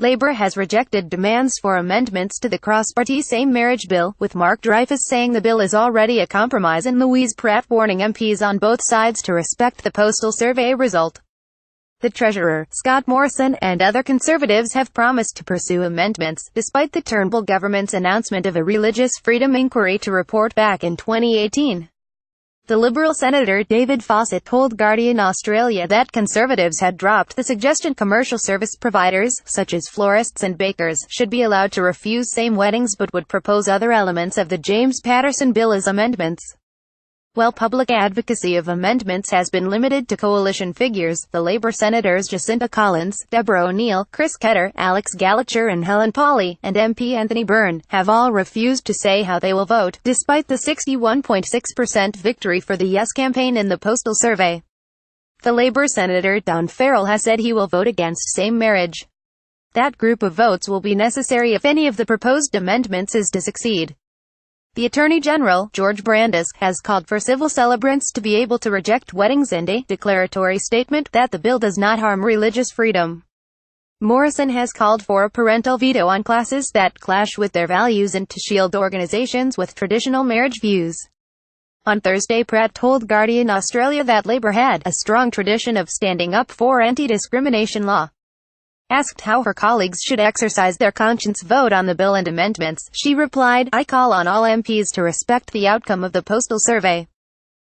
Labour has rejected demands for amendments to the cross-party same-marriage bill, with Mark Dreyfus saying the bill is already a compromise and Louise Pratt warning MPs on both sides to respect the postal survey result. The Treasurer, Scott Morrison, and other Conservatives have promised to pursue amendments, despite the Turnbull government's announcement of a religious freedom inquiry to report back in 2018. The Liberal Senator David Fawcett told Guardian Australia that Conservatives had dropped the suggestion commercial service providers, such as florists and bakers, should be allowed to refuse same weddings but would propose other elements of the James Patterson bill as amendments. While public advocacy of amendments has been limited to coalition figures, the Labour Senators Jacinta Collins, Deborah O'Neill, Chris Ketter, Alex Gallacher and Helen Pauley, and MP Anthony Byrne, have all refused to say how they will vote, despite the 61.6% victory for the Yes campaign in the postal survey. The Labour Senator Don Farrell has said he will vote against same marriage. That group of votes will be necessary if any of the proposed amendments is to succeed. The Attorney General, George Brandis, has called for civil celebrants to be able to reject weddings in a declaratory statement that the bill does not harm religious freedom. Morrison has called for a parental veto on classes that clash with their values and to shield organizations with traditional marriage views. On Thursday, Pratt told Guardian Australia that Labour had a strong tradition of standing up for anti-discrimination law. Asked how her colleagues should exercise their conscience vote on the bill and amendments, she replied, "I call on all MPs to respect the outcome of the postal survey.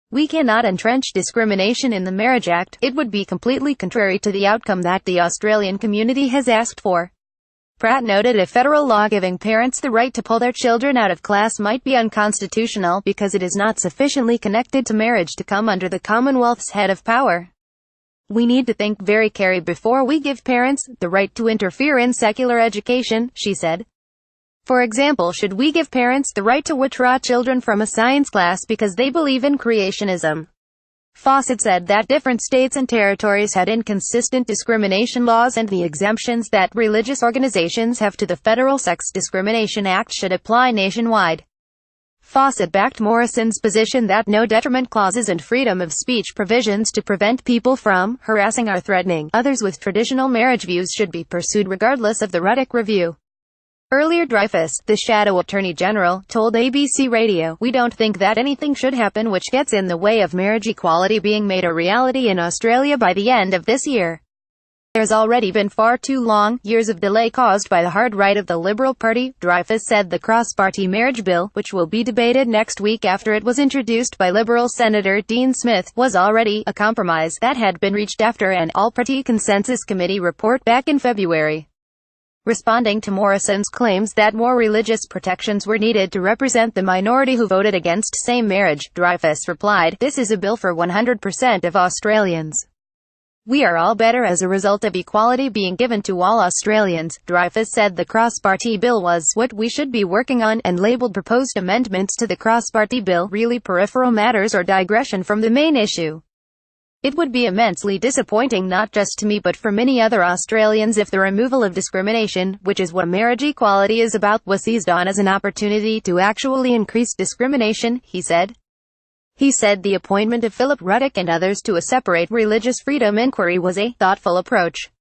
We cannot entrench discrimination in the Marriage Act. It would be completely contrary to the outcome that the Australian community has asked for." Pratt noted a federal law giving parents the right to pull their children out of class might be unconstitutional because it is not sufficiently connected to marriage to come under the Commonwealth's head of power. "We need to think very carefully before we give parents the right to interfere in secular education," she said. For example, should we give parents the right to withdraw children from a science class because they believe in creationism? Fawcett said that different states and territories had inconsistent discrimination laws and the exemptions that religious organizations have to the Federal Sex Discrimination Act should apply nationwide. Fawcett backed Morrison's position that no detriment clauses and freedom of speech provisions to prevent people from harassing or threatening others with traditional marriage views should be pursued regardless of the Ruddock Review. Earlier, Dreyfus, the Shadow Attorney General, told ABC Radio, "We don't think that anything should happen which gets in the way of marriage equality being made a reality in Australia by the end of this year. There's already been far too long years of delay caused by the hard right of the Liberal Party." Dreyfus said the cross-party marriage bill, which will be debated next week after it was introduced by Liberal Senator Dean Smith, was already a compromise that had been reached after an all-party consensus committee report back in February. Responding to Morrison's claims that more religious protections were needed to represent the minority who voted against same marriage, Dreyfus replied, "This is a bill for 100% of Australians. We are all better as a result of equality being given to all Australians." Dreyfus said the cross-party bill was what we should be working on, and labelled proposed amendments to the cross-party bill really peripheral matters or digression from the main issue. "It would be immensely disappointing not just to me but for many other Australians if the removal of discrimination, which is what marriage equality is about, was seized on as an opportunity to actually increase discrimination," he said. He said the appointment of Philip Ruddock and others to a separate religious freedom inquiry was a thoughtful approach.